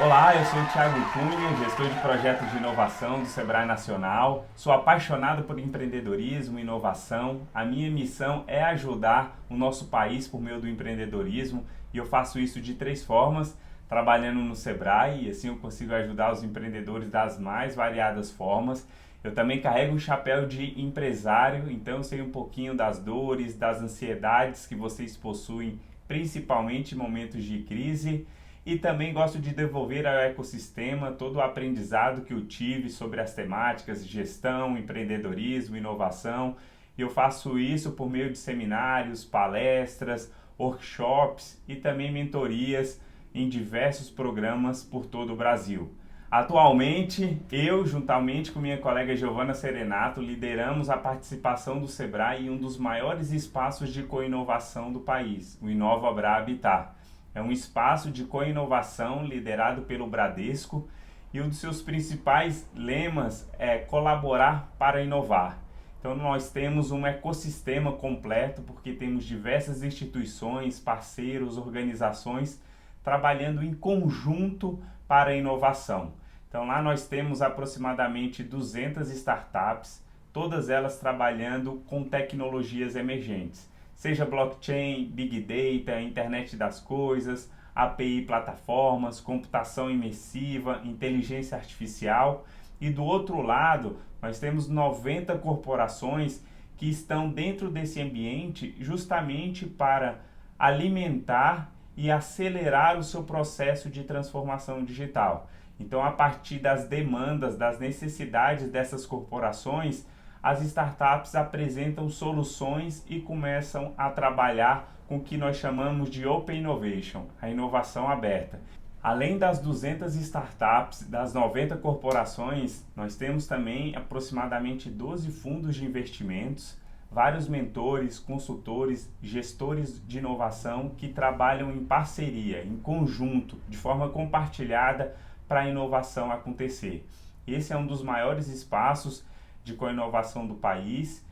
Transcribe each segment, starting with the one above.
Olá, eu sou o Thiago Cunha, gestor de projetos de inovação do Sebrae Nacional. Sou apaixonado por empreendedorismo e inovação. A minha missão é ajudar o nosso país por meio do empreendedorismo e eu faço isso de três formas, trabalhando no Sebrae, e assim eu consigo ajudar os empreendedores das mais variadas formas. Eu também carrego um chapéu de empresário, então eu sei um pouquinho das dores, das ansiedades que vocês possuem, principalmente em momentos de crise. E também gosto de devolver ao ecossistema todo o aprendizado que eu tive sobre as temáticas de gestão, empreendedorismo, inovação. E eu faço isso por meio de seminários, palestras, workshops e também mentorias em diversos programas por todo o Brasil. Atualmente, eu, juntamente com minha colega Giovana Serenato, lideramos a participação do Sebrae em um dos maiores espaços de co-inovação do país, o Inovabra Habitat. É um espaço de co-inovação liderado pelo Bradesco e um dos seus principais lemas é colaborar para inovar. Então nós temos um ecossistema completo porque temos diversas instituições, parceiros, organizações trabalhando em conjunto para a inovação. Então lá nós temos aproximadamente 200 startups, todas elas trabalhando com tecnologias emergentes. Seja blockchain, big data, internet das coisas, API plataformas, computação imersiva, inteligência artificial. E do outro lado, nós temos 90 corporações que estão dentro desse ambiente justamente para alimentar e acelerar o seu processo de transformação digital. Então, a partir das demandas, das necessidades dessas corporações, as startups apresentam soluções e começam a trabalhar com o que nós chamamos de Open Innovation, a inovação aberta. Além das 200 startups, das 90 corporações, nós temos também aproximadamente 12 fundos de investimentos, vários mentores, consultores, gestores de inovação que trabalham em parceria, em conjunto, de forma compartilhada para a inovação acontecer. Esse é um dos maiores espaços de co-inovação do país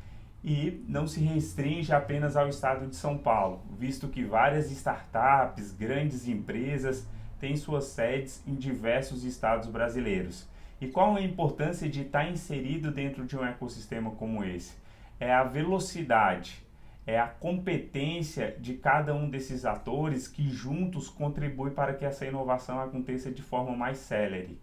e não se restringe apenas ao estado de São Paulo, visto que várias startups, grandes empresas têm suas sedes em diversos estados brasileiros. E qual a importância de estar inserido dentro de um ecossistema como esse? É a velocidade, é a competência de cada um desses atores que juntos contribuem para que essa inovação aconteça de forma mais célere.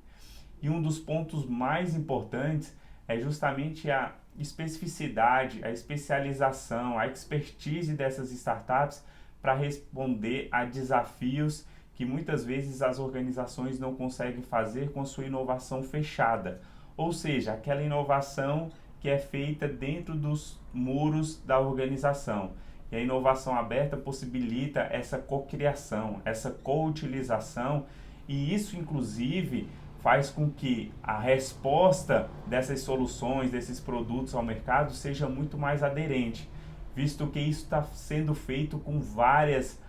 E um dos pontos mais importantes é justamente a especificidade, a especialização, a expertise dessas startups para responder a desafios que muitas vezes as organizações não conseguem fazer com a sua inovação fechada. Ou seja, aquela inovação que é feita dentro dos muros da organização. E a inovação aberta possibilita essa cocriação, essa coutilização, e isso inclusive faz com que a resposta dessas soluções, desses produtos ao mercado seja muito mais aderente, visto que isso está sendo feito com várias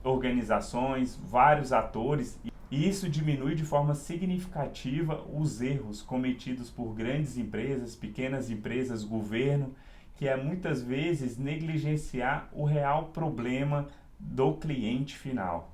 organizações, vários atores, e isso diminui de forma significativa os erros cometidos por grandes empresas, pequenas empresas, governo, que é muitas vezes negligenciar o real problema do cliente final.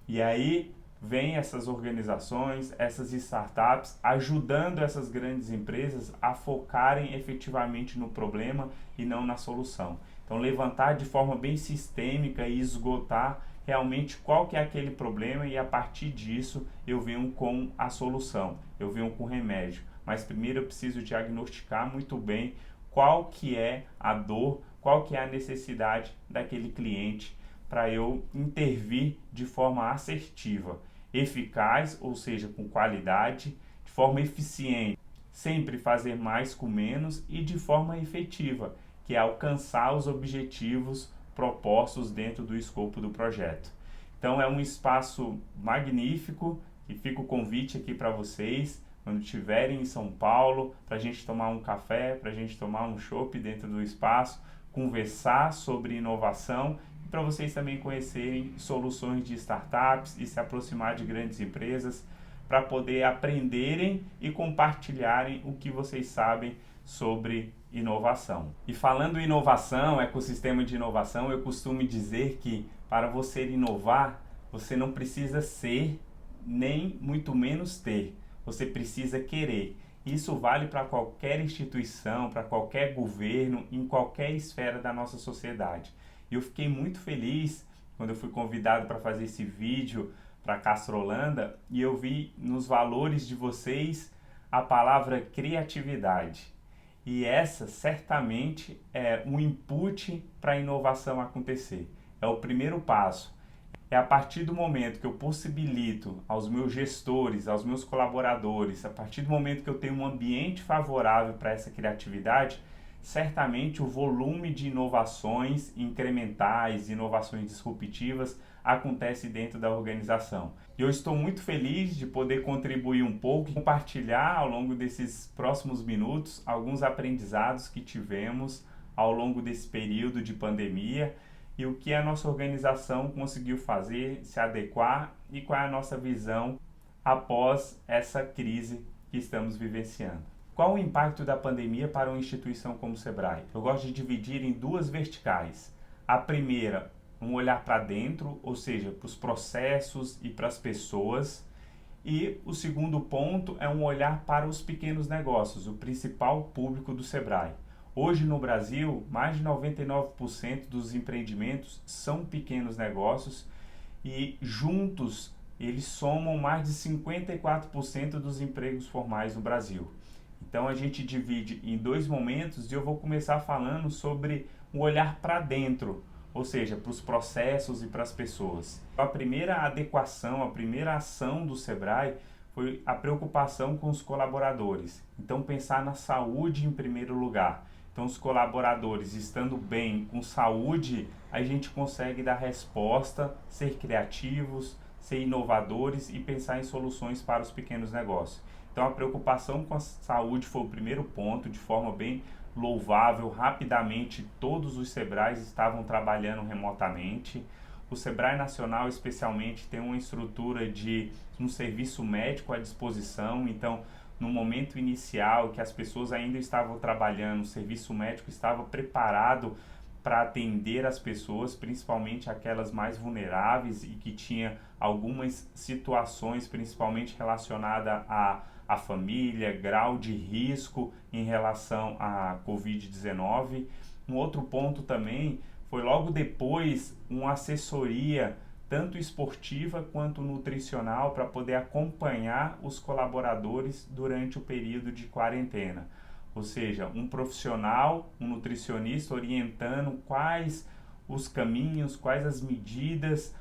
E aí vem essas organizações, essas startups, ajudando essas grandes empresas a focarem efetivamente no problema e não na solução. Então, levantar de forma bem sistêmica e esgotar realmente qual que é aquele problema e a partir disso eu venho com a solução, eu venho com o remédio. Mas primeiro eu preciso diagnosticar muito bem qual que é a dor, qual que é a necessidade daquele cliente para eu intervir de forma assertiva, eficaz, ou seja, com qualidade, de forma eficiente, sempre fazer mais com menos e de forma efetiva, que é alcançar os objetivos propostos dentro do escopo do projeto. Então é um espaço magnífico e fica o convite aqui para vocês, quando estiverem em São Paulo, para a gente tomar um café, para a gente tomar um chopp dentro do espaço, conversar sobre inovação e para vocês também conhecerem soluções de startups e se aproximar de grandes empresas para poder aprenderem e compartilharem o que vocês sabem sobre inovação. E falando em inovação, ecossistema de inovação, eu costumo dizer que para você inovar, você não precisa ser nem muito menos ter. Você precisa querer. Isso vale para qualquer instituição, para qualquer governo, em qualquer esfera da nossa sociedade. E eu fiquei muito feliz quando eu fui convidado para fazer esse vídeo para Castrolanda e eu vi nos valores de vocês a palavra criatividade. E essa certamente é um input para a inovação acontecer. É o primeiro passo. É a partir do momento que eu possibilito aos meus gestores, aos meus colaboradores, a partir do momento que eu tenho um ambiente favorável para essa criatividade, certamente o volume de inovações incrementais, inovações disruptivas acontece dentro da organização. E eu estou muito feliz de poder contribuir um pouco, compartilhar ao longo desses próximos minutos alguns aprendizados que tivemos ao longo desse período de pandemia e o que a nossa organização conseguiu fazer, se adequar e qual é a nossa visão após essa crise que estamos vivenciando. Qual o impacto da pandemia para uma instituição como o Sebrae? Eu gosto de dividir em duas verticais. A primeira, um olhar para dentro, ou seja, para os processos e para as pessoas. E o segundo ponto é um olhar para os pequenos negócios, o principal público do Sebrae. Hoje no Brasil, mais de 99% dos empreendimentos são pequenos negócios e juntos eles somam mais de 54% dos empregos formais no Brasil. Então a gente divide em dois momentos e eu vou começar falando sobre um olhar para dentro, ou seja, para os processos e para as pessoas. A primeira adequação, a primeira ação do Sebrae foi a preocupação com os colaboradores. Então pensar na saúde em primeiro lugar. Então, os colaboradores estando bem, com saúde, a gente consegue dar resposta, ser criativos, ser inovadores e pensar em soluções para os pequenos negócios. Então, a preocupação com a saúde foi o primeiro ponto, de forma bem louvável. Rapidamente, todos os Sebrais estavam trabalhando remotamente. O Sebrae Nacional, especialmente, tem uma estrutura de um serviço médico à disposição, então, no momento inicial que as pessoas ainda estavam trabalhando, o serviço médico estava preparado para atender as pessoas, principalmente aquelas mais vulneráveis e que tinha algumas situações, principalmente relacionadas à família, grau de risco em relação à Covid-19. Um outro ponto também foi logo depois uma assessoria tanto esportiva quanto nutricional, para poder acompanhar os colaboradores durante o período de quarentena. Ou seja, um profissional, um nutricionista orientando quais os caminhos, quais as medidas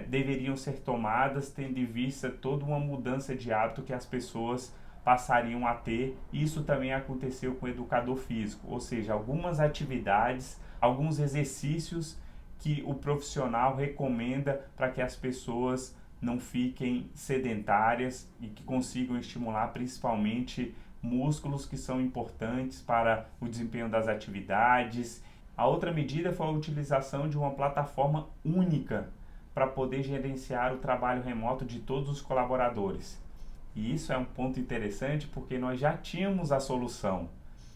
deveriam ser tomadas, tendo em vista toda uma mudança de hábito que as pessoas passariam a ter. Isso também aconteceu com o educador físico, ou seja, algumas atividades, alguns exercícios que o profissional recomenda para que as pessoas não fiquem sedentárias e que consigam estimular principalmente músculos que são importantes para o desempenho das atividades. A outra medida foi a utilização de uma plataforma única para poder gerenciar o trabalho remoto de todos os colaboradores. E isso é um ponto interessante porque nós já tínhamos a solução,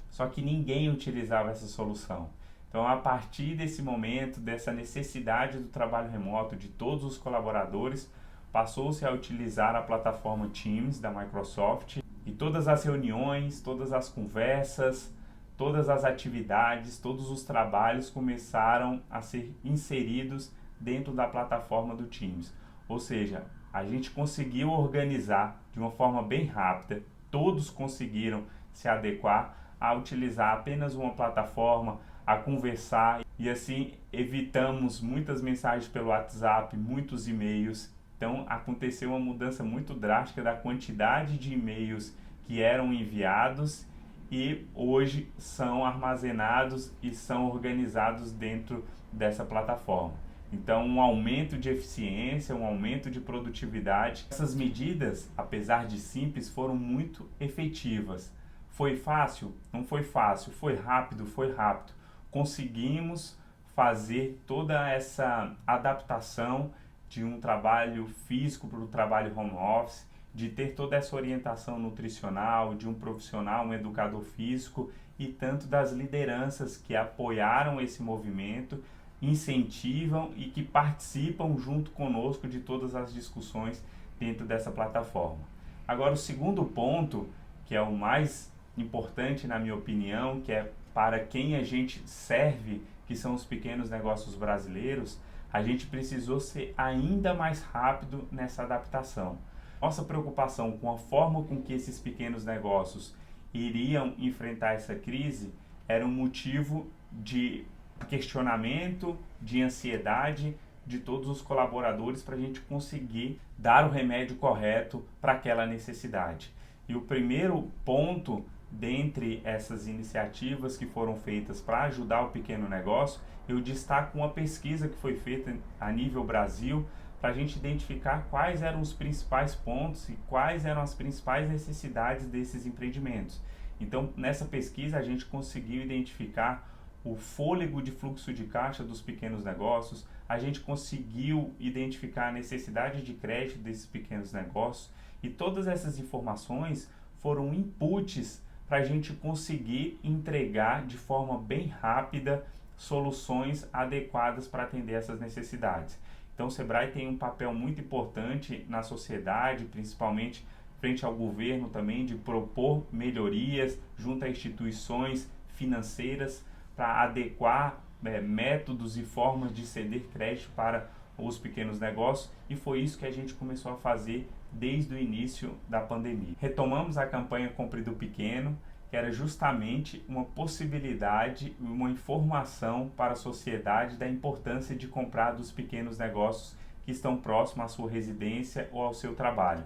só que ninguém utilizava essa solução. Então, a partir desse momento, dessa necessidade do trabalho remoto de todos os colaboradores, passou-se a utilizar a plataforma Teams da Microsoft e todas as reuniões, todas as conversas, todas as atividades, todos os trabalhos começaram a ser inseridos dentro da plataforma do Teams. Ou seja, a gente conseguiu organizar de uma forma bem rápida, todos conseguiram se adequar a utilizar apenas uma plataforma, a conversar e assim evitamos muitas mensagens pelo WhatsApp, muitos e-mails. Então aconteceu uma mudança muito drástica da quantidade de e-mails que eram enviados e hoje são armazenados e são organizados dentro dessa plataforma. Então um aumento de eficiência, um aumento de produtividade. Essas medidas, apesar de simples, foram muito efetivas. Foi fácil? Não foi fácil. Foi rápido? Foi rápido. Conseguimos fazer toda essa adaptação de um trabalho físico para o trabalho home office, de ter toda essa orientação nutricional, de um profissional, um educador físico e tanto das lideranças que apoiaram esse movimento, incentivam e que participam junto conosco de todas as discussões dentro dessa plataforma. Agora, o segundo ponto, que é o mais importante na minha opinião, que é para quem a gente serve, que são os pequenos negócios brasileiros, a gente precisou ser ainda mais rápido nessa adaptação. Nossa preocupação com a forma com que esses pequenos negócios iriam enfrentar essa crise era um motivo de questionamento, de ansiedade de todos os colaboradores para a gente conseguir dar o remédio correto para aquela necessidade. E o primeiro ponto dentre essas iniciativas que foram feitas para ajudar o pequeno negócio, eu destaco uma pesquisa que foi feita a nível Brasil para a gente identificar quais eram os principais pontos e quais eram as principais necessidades desses empreendimentos. Então, nessa pesquisa, a gente conseguiu identificar o fôlego de fluxo de caixa dos pequenos negócios, a gente conseguiu identificar a necessidade de crédito desses pequenos negócios, e todas essas informações foram inputs para a gente conseguir entregar de forma bem rápida soluções adequadas para atender essas necessidades. Então, o Sebrae tem um papel muito importante na sociedade, principalmente frente ao governo também, de propor melhorias junto a instituições financeiras para adequar métodos e formas de ceder crédito para os pequenos negócios, e foi isso que a gente começou a fazer desde o início da pandemia. Retomamos a campanha Compre do Pequeno, que era justamente uma possibilidade, uma informação para a sociedade da importância de comprar dos pequenos negócios que estão próximos à sua residência ou ao seu trabalho.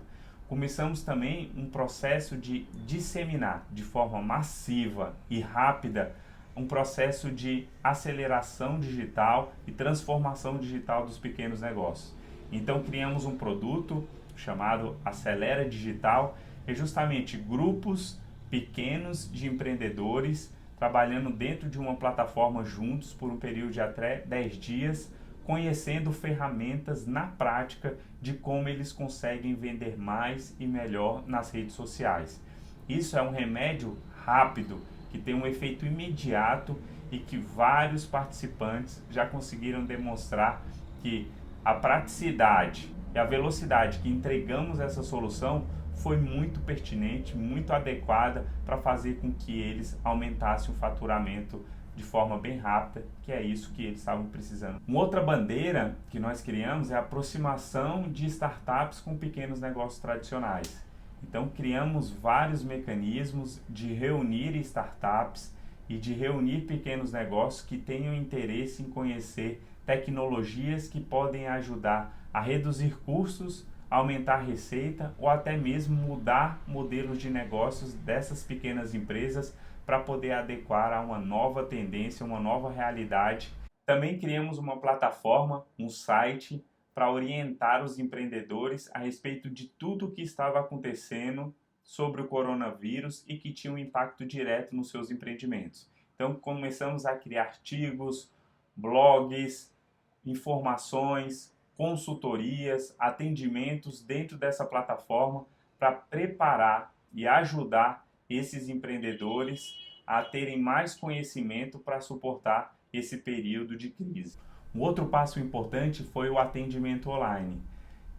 Começamos também um processo de disseminar de forma massiva e rápida um processo de aceleração digital e transformação digital dos pequenos negócios. Então criamos um produto chamado Acelera Digital, é justamente grupos pequenos de empreendedores trabalhando dentro de uma plataforma juntos por um período de até 10 dias, conhecendo ferramentas na prática de como eles conseguem vender mais e melhor nas redes sociais. Isso é um remédio rápido, que tem um efeito imediato e que vários participantes já conseguiram demonstrar que a praticidade e a velocidade que entregamos essa solução foi muito pertinente, muito adequada para fazer com que eles aumentassem o faturamento de forma bem rápida, que é isso que eles estavam precisando. Uma outra bandeira que nós criamos é a aproximação de startups com pequenos negócios tradicionais. Então criamos vários mecanismos de reunir startups e de reunir pequenos negócios que tenham interesse em conhecer tecnologias que podem ajudar a reduzir custos, aumentar receita ou até mesmo mudar modelos de negócios dessas pequenas empresas para poder adequar a uma nova tendência, uma nova realidade. Também criamos uma plataforma, um site, para orientar os empreendedores a respeito de tudo o que estava acontecendo sobre o coronavírus e que tinha um impacto direto nos seus empreendimentos. Então começamos a criar artigos, blogs, informações, consultorias, atendimentos dentro dessa plataforma para preparar e ajudar esses empreendedores a terem mais conhecimento para suportar esse período de crise. Um outro passo importante foi o atendimento online.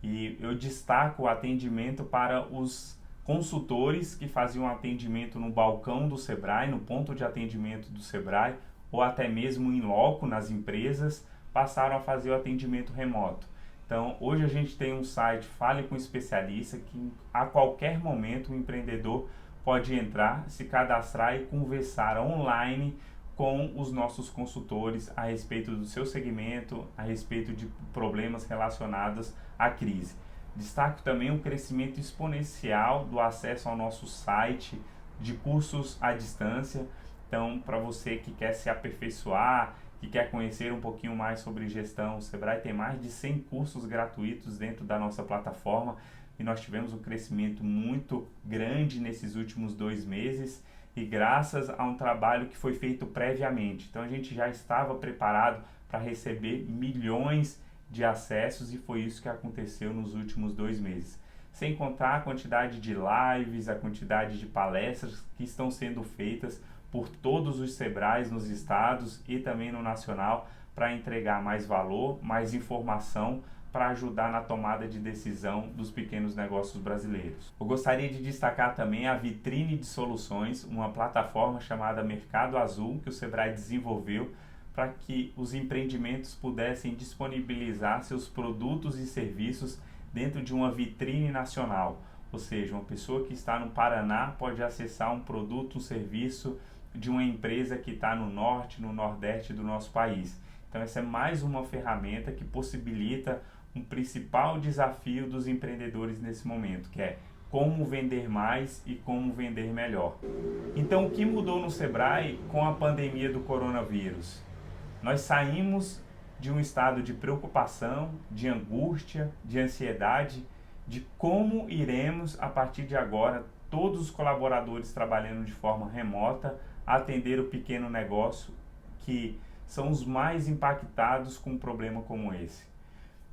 E eu destaco o atendimento para os consultores que faziam atendimento no balcão do Sebrae, no ponto de atendimento do Sebrae, ou até mesmo em loco nas empresas, passaram a fazer o atendimento remoto. Então, hoje a gente tem um site Fale com Especialista, que a qualquer momento o empreendedor pode entrar, se cadastrar e conversar online com os nossos consultores a respeito do seu segmento, a respeito de problemas relacionados à crise. Destaco também o crescimento exponencial do acesso ao nosso site de cursos à distância. Então, para você que quer se aperfeiçoar, que quer conhecer um pouquinho mais sobre gestão, o Sebrae tem mais de 100 cursos gratuitos dentro da nossa plataforma e nós tivemos um crescimento muito grande nesses últimos 2 meses e graças a um trabalho que foi feito previamente. Então a gente já estava preparado para receber milhões de acessos e foi isso que aconteceu nos últimos 2 meses. Sem contar a quantidade de lives, a quantidade de palestras que estão sendo feitas por todos os Sebrais nos estados e também no nacional para entregar mais valor, mais informação para ajudar na tomada de decisão dos pequenos negócios brasileiros. Eu gostaria de destacar também a Vitrine de Soluções, uma plataforma chamada Mercado Azul que o Sebrae desenvolveu para que os empreendimentos pudessem disponibilizar seus produtos e serviços dentro de uma vitrine nacional. Ou seja, uma pessoa que está no Paraná pode acessar um produto, um serviço de uma empresa que está no norte, no nordeste do nosso país. Então essa é mais uma ferramenta que possibilita um principal desafio dos empreendedores nesse momento, que é como vender mais e como vender melhor. Então o que mudou no Sebrae com a pandemia do coronavírus? Nós saímos de um estado de preocupação, de angústia, de ansiedade, de como iremos, a partir de agora, todos os colaboradores trabalhando de forma remota, atender o pequeno negócio, que são os mais impactados com um problema como esse.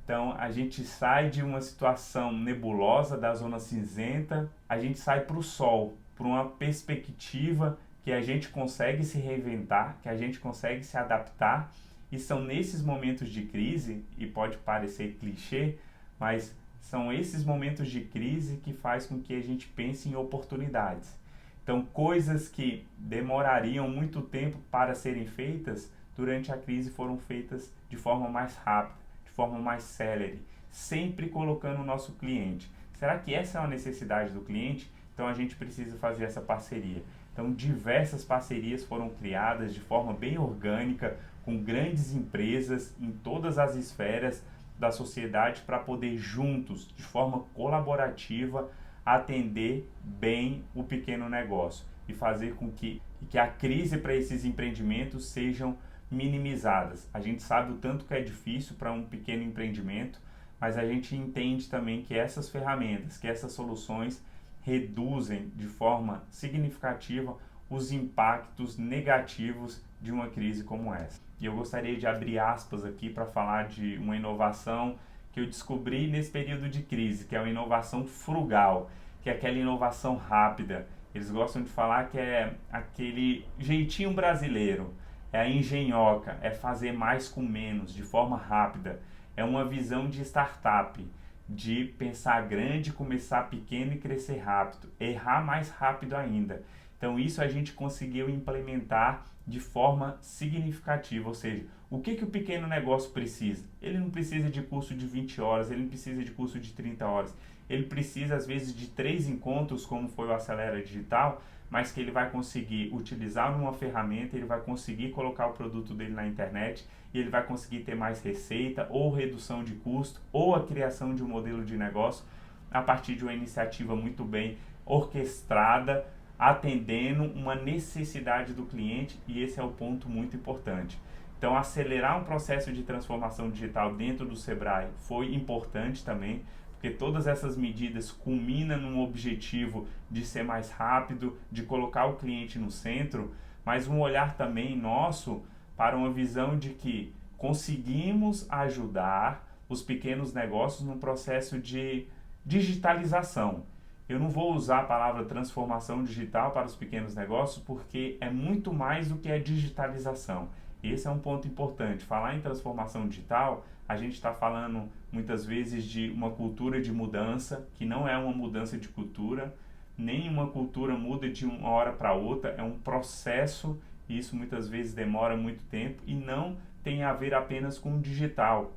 Então, a gente sai de uma situação nebulosa, da zona cinzenta, a gente sai para o sol, para uma perspectiva que a gente consegue se reinventar, que a gente consegue se adaptar, e são nesses momentos de crise, e pode parecer clichê, mas são esses momentos de crise que faz com que a gente pense em oportunidades. Então, coisas que demorariam muito tempo para serem feitas, durante a crise foram feitas de forma mais rápida, de forma mais célere, sempre colocando o nosso cliente. Será que essa é uma necessidade do cliente? Então, a gente precisa fazer essa parceria. Então, diversas parcerias foram criadas de forma bem orgânica, com grandes empresas em todas as esferas da sociedade, para poder juntos, de forma colaborativa, atender bem o pequeno negócio e fazer com que a crise para esses empreendimentos sejam minimizadas. A gente sabe o tanto que é difícil para um pequeno empreendimento, mas a gente entende também que essas ferramentas, que essas soluções reduzem de forma significativa os impactos negativos de uma crise como essa. E eu gostaria de abrir aspas aqui para falar de uma inovação que eu descobri nesse período de crise, que é uma inovação frugal, que é aquela inovação rápida. Eles gostam de falar que é aquele jeitinho brasileiro, é a engenhoca, é fazer mais com menos, de forma rápida. É uma visão de startup, de pensar grande, começar pequeno e crescer rápido, errar mais rápido ainda. Então isso a gente conseguiu implementar de forma significativa, ou seja, o que o pequeno negócio precisa? Ele não precisa de curso de 20 horas, ele não precisa de curso de 30 horas, ele precisa às vezes de 3 encontros, como foi o Acelera Digital, mas que ele vai conseguir utilizar uma ferramenta, ele vai conseguir colocar o produto dele na internet e ele vai conseguir ter mais receita, ou redução de custo, ou a criação de um modelo de negócio a partir de uma iniciativa muito bem orquestrada, atendendo uma necessidade do cliente, e esse é o ponto muito importante. Então, acelerar um processo de transformação digital dentro do Sebrae foi importante também, porque todas essas medidas culminam num objetivo de ser mais rápido, de colocar o cliente no centro, mas um olhar também nosso para uma visão de que conseguimos ajudar os pequenos negócios no processo de digitalização. Eu não vou usar a palavra transformação digital para os pequenos negócios, porque é muito mais do que a digitalização. Esse é um ponto importante. Falar em transformação digital, a gente está falando muitas vezes de uma cultura de mudança, que não é uma mudança de cultura, nem uma cultura muda de uma hora para outra, é um processo, e isso muitas vezes demora muito tempo, e não tem a ver apenas com o digital.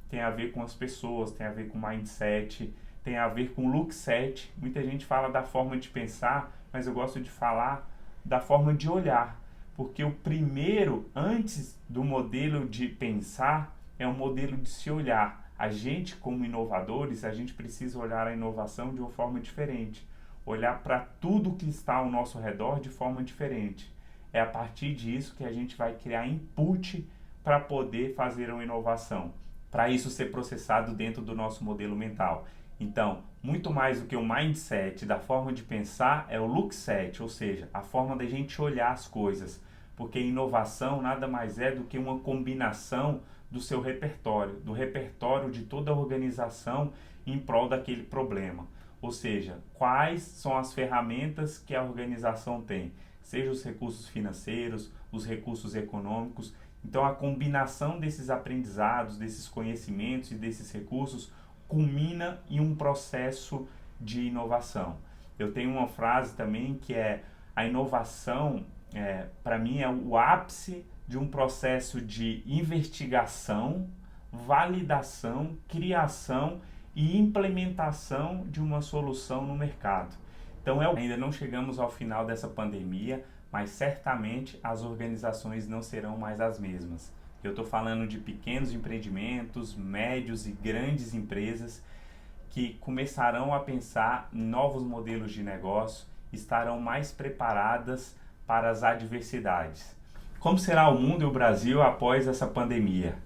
Tem a ver com as pessoas, tem a ver com mindset, tem a ver com look set. Muita gente fala da forma de pensar, mas eu gosto de falar da forma de olhar, porque o primeiro, antes do modelo de pensar, é o modelo de se olhar. A gente, como inovadores, a gente precisa olhar a inovação de uma forma diferente, olhar para tudo que está ao nosso redor de forma diferente. É a partir disso que a gente vai criar input para poder fazer uma inovação, para isso ser processado dentro do nosso modelo mental. Então, muito mais do que o mindset, da forma de pensar, é o look set, ou seja, a forma da gente olhar as coisas. Porque inovação nada mais é do que uma combinação do seu repertório, do repertório de toda a organização em prol daquele problema. Ou seja, quais são as ferramentas que a organização tem, seja os recursos financeiros, os recursos econômicos. Então a combinação desses aprendizados, desses conhecimentos e desses recursos culmina em um processo de inovação. Eu tenho uma frase também que é: a inovação, para mim, é o ápice de um processo de investigação, validação, criação e implementação de uma solução no mercado. Então, ainda não chegamos ao final dessa pandemia, mas certamente as organizações não serão mais as mesmas. Eu estou falando de pequenos empreendimentos, médios e grandes empresas que começarão a pensar em novos modelos de negócio, estarão mais preparadas para as adversidades. Como será o mundo e o Brasil após essa pandemia?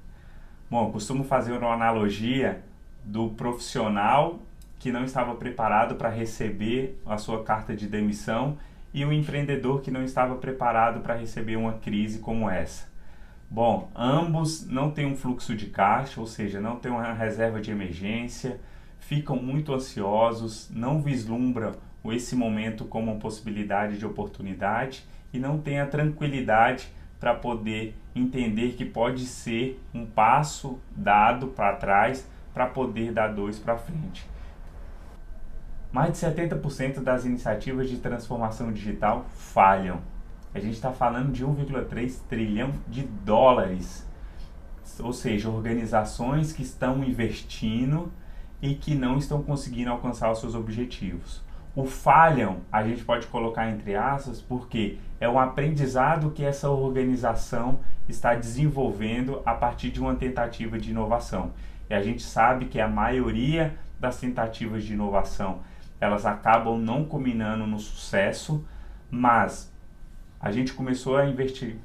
Bom, eu costumo fazer uma analogia do profissional que não estava preparado para receber a sua carta de demissão e o empreendedor que não estava preparado para receber uma crise como essa. Bom, ambos não têm um fluxo de caixa, ou seja, não têm uma reserva de emergência, ficam muito ansiosos, não vislumbram esse momento como uma possibilidade de oportunidade e não têm a tranquilidade para poder entender que pode ser um passo dado para trás para poder dar 2 para frente. Mais de 70% das iniciativas de transformação digital falham. A gente está falando de 1,3 trilhão de dólares. Ou seja, organizações que estão investindo e que não estão conseguindo alcançar os seus objetivos. O falham, a gente pode colocar entre aspas, porque é um aprendizado que essa organização está desenvolvendo a partir de uma tentativa de inovação. E a gente sabe que a maioria das tentativas de inovação, elas acabam não culminando no sucesso, mas a gente começou a investir.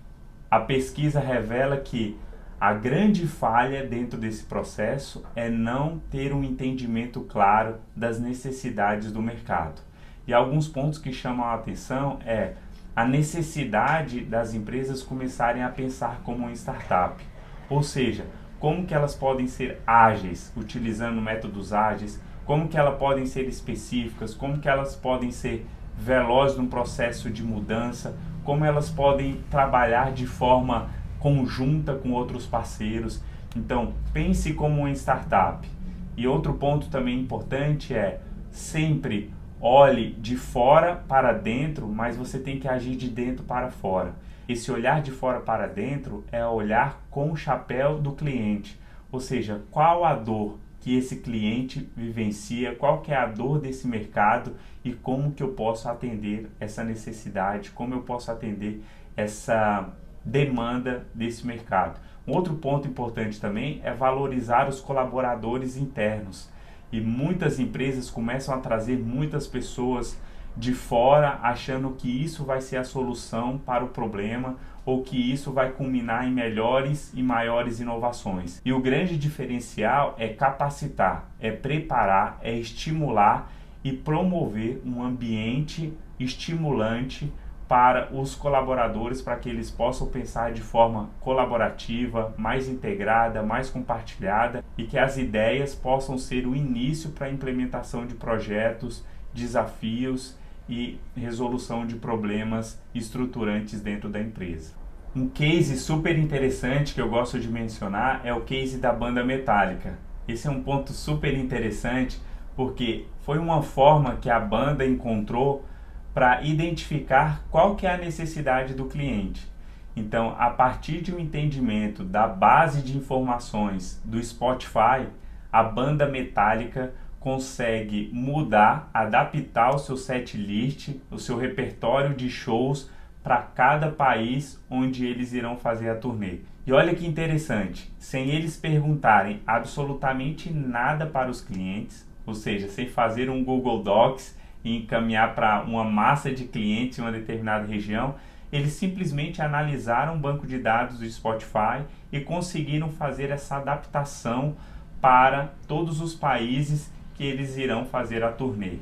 A pesquisa revela que a grande falha dentro desse processo é não ter um entendimento claro das necessidades do mercado. E alguns pontos que chamam a atenção é a necessidade das empresas começarem a pensar como uma startup. Ou seja, como que elas podem ser ágeis, utilizando métodos ágeis, como que elas podem ser específicas, como que elas podem ser velozes no processo de mudança, como elas podem trabalhar de forma conjunta com outros parceiros. Então, pense como uma startup. E outro ponto também importante é sempre olhe de fora para dentro, mas você tem que agir de dentro para fora. Esse olhar de fora para dentro é olhar com o chapéu do cliente, ou seja, qual a dor que esse cliente vivencia, qual que é a dor desse mercado e como que eu posso atender essa necessidade, como eu posso atender essa demanda desse mercado. Um outro ponto importante também é valorizar os colaboradores internos. E muitas empresas começam a trazer muitas pessoas de fora, achando que isso vai ser a solução para o problema ou que isso vai culminar em melhores e maiores inovações. E o grande diferencial é capacitar, é preparar, é estimular e promover um ambiente estimulante para os colaboradores, para que eles possam pensar de forma colaborativa, mais integrada, mais compartilhada e que as ideias possam ser o início para a implementação de projetos, desafios e resolução de problemas estruturantes dentro da empresa. Um case super interessante que eu gosto de mencionar é o case da banda Metallica. Esse é um ponto super interessante porque foi uma forma que a banda encontrou para identificar qual que é a necessidade do cliente. Então, a partir de um entendimento da base de informações do Spotify, a banda Metallica consegue mudar, adaptar o seu setlist, o seu repertório de shows para cada país onde eles irão fazer a turnê. E olha que interessante, sem eles perguntarem absolutamente nada para os clientes, ou seja, sem fazer um Google Docs e encaminhar para uma massa de clientes em uma determinada região, eles simplesmente analisaram o banco de dados do Spotify e conseguiram fazer essa adaptação para todos os países que eles irão fazer a turnê.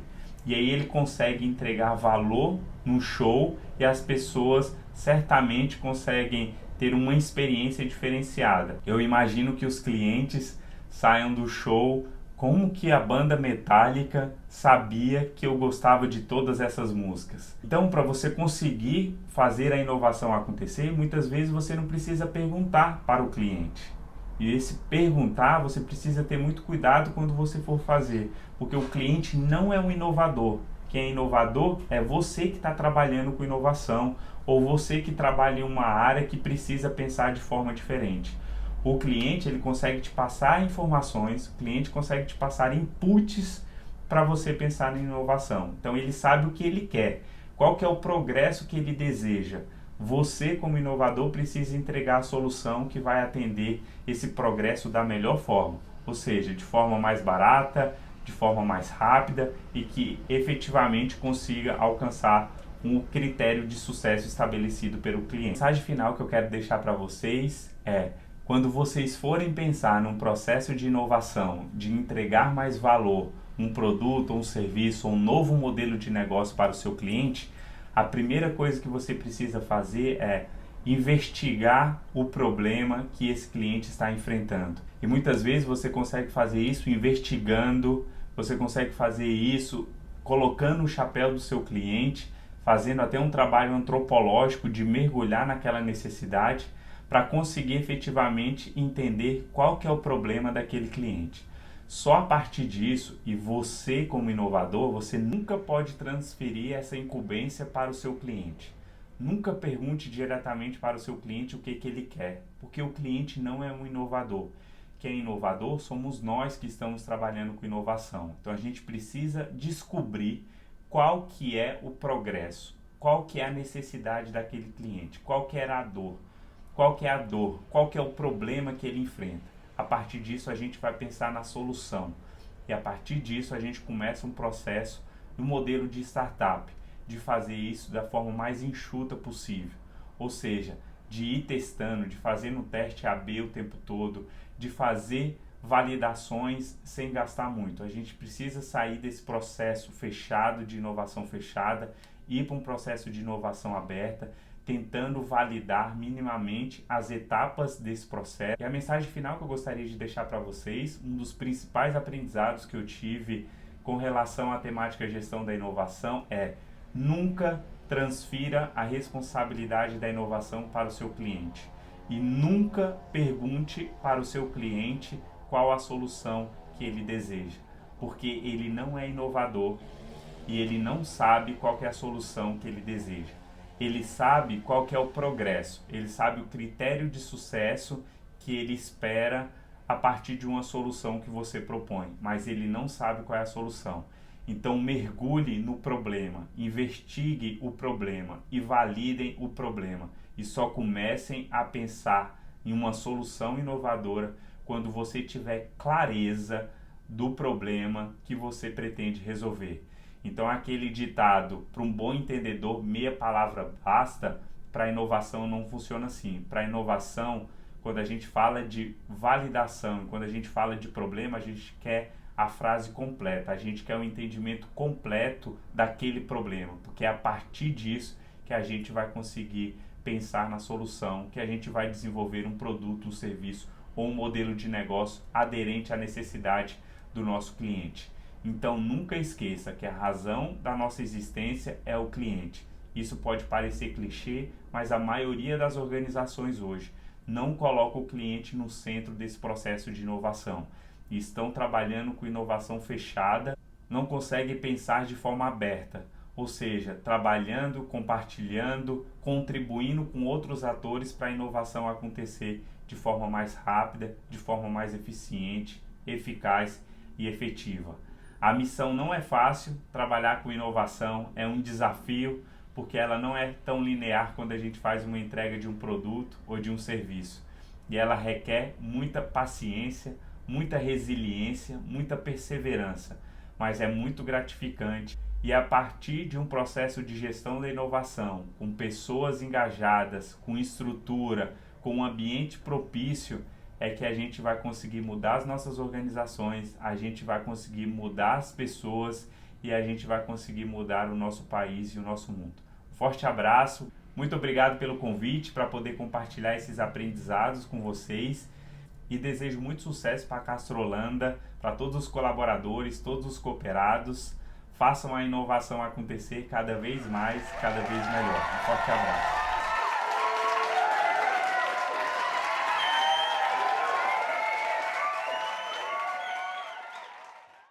E aí ele consegue entregar valor no show e as pessoas certamente conseguem ter uma experiência diferenciada. Eu imagino que os clientes saiam do show Como que a banda Metallica sabia que eu gostava de todas essas músicas? Então, para você conseguir fazer a inovação acontecer, muitas vezes você não precisa perguntar para o cliente. E esse perguntar, você precisa ter muito cuidado quando você for fazer, porque o cliente não é um inovador. Quem é inovador é você que está trabalhando com inovação ou você que trabalha em uma área que precisa pensar de forma diferente. O cliente, ele consegue te passar informações, o cliente consegue te passar inputs para você pensar em inovação. Então ele sabe o que ele quer, qual que é o progresso que ele deseja. Você, como inovador, precisa entregar a solução que vai atender esse progresso da melhor forma, ou seja, de forma mais barata, de forma mais rápida e que efetivamente consiga alcançar um critério de sucesso estabelecido pelo cliente. A mensagem final que eu quero deixar para vocês é: quando vocês forem pensar num processo de inovação, de entregar mais valor, um produto, um serviço, um novo modelo de negócio para o seu cliente, a primeira coisa que você precisa fazer é investigar o problema que esse cliente está enfrentando. E muitas vezes você consegue fazer isso investigando, você consegue fazer isso colocando o chapéu do seu cliente, fazendo até um trabalho antropológico de mergulhar naquela necessidade para conseguir efetivamente entender qual que é o problema daquele cliente. Só a partir disso, e você como inovador, você nunca pode transferir essa incumbência para o seu cliente. Nunca pergunte diretamente para o seu cliente o que ele quer, porque o cliente não é um inovador. Quem é inovador somos nós que estamos trabalhando com inovação. Então a gente precisa descobrir qual que é o progresso, qual que é a necessidade daquele cliente, qual que era a dor, qual que é a dor, qual que é o problema que ele enfrenta. A partir disso a gente vai pensar na solução e a partir disso a gente começa um processo no modelo de startup, de fazer isso da forma mais enxuta possível, ou seja, de ir testando, de fazer no teste AB o tempo todo, de fazer validações sem gastar muito. A gente precisa sair desse processo fechado de inovação fechada e ir para um processo de inovação aberta, tentando validar minimamente as etapas desse processo. E a mensagem final que eu gostaria de deixar para vocês, um dos principais aprendizados que eu tive com relação à temática gestão da inovação é: nunca transfira a responsabilidade da inovação para o seu cliente. E nunca pergunte para o seu cliente qual a solução que ele deseja, porque ele não é inovador e ele não sabe qual que é a solução que ele deseja. Ele sabe qual que é o progresso, ele sabe o critério de sucesso que ele espera a partir de uma solução que você propõe, mas ele não sabe qual é a solução. Então mergulhe no problema, investigue o problema e validem o problema. E só comecem a pensar em uma solução inovadora quando você tiver clareza do problema que você pretende resolver. Então aquele ditado, para um bom entendedor, meia palavra basta, para a inovação não funciona assim. Para a inovação, quando a gente fala de validação, quando a gente fala de problema, a gente quer a frase completa, a gente quer um entendimento completo daquele problema, porque é a partir disso que a gente vai conseguir pensar na solução, que a gente vai desenvolver um produto, um serviço ou um modelo de negócio aderente à necessidade do nosso cliente. Então nunca esqueça que a razão da nossa existência é o cliente. Isso pode parecer clichê, mas a maioria das organizações hoje não coloca o cliente no centro desse processo de inovação. E estão trabalhando com inovação fechada, não conseguem pensar de forma aberta, ou seja, trabalhando, compartilhando, contribuindo com outros atores para a inovação acontecer de forma mais rápida, de forma mais eficiente, eficaz e efetiva. A missão não é fácil, trabalhar com inovação é um desafio, porque ela não é tão linear quando a gente faz uma entrega de um produto ou de um serviço. E ela requer muita paciência, muita resiliência, muita perseverança, mas é muito gratificante. E a partir de um processo de gestão da inovação, com pessoas engajadas, com estrutura, com um ambiente propício, é que a gente vai conseguir mudar as nossas organizações, a gente vai conseguir mudar as pessoas e a gente vai conseguir mudar o nosso país e o nosso mundo. Um forte abraço, muito obrigado pelo convite para poder compartilhar esses aprendizados com vocês. e desejo muito sucesso para a Castrolanda, para todos os colaboradores, todos os cooperados. Façam a inovação acontecer cada vez mais, cada vez melhor. Um forte abraço.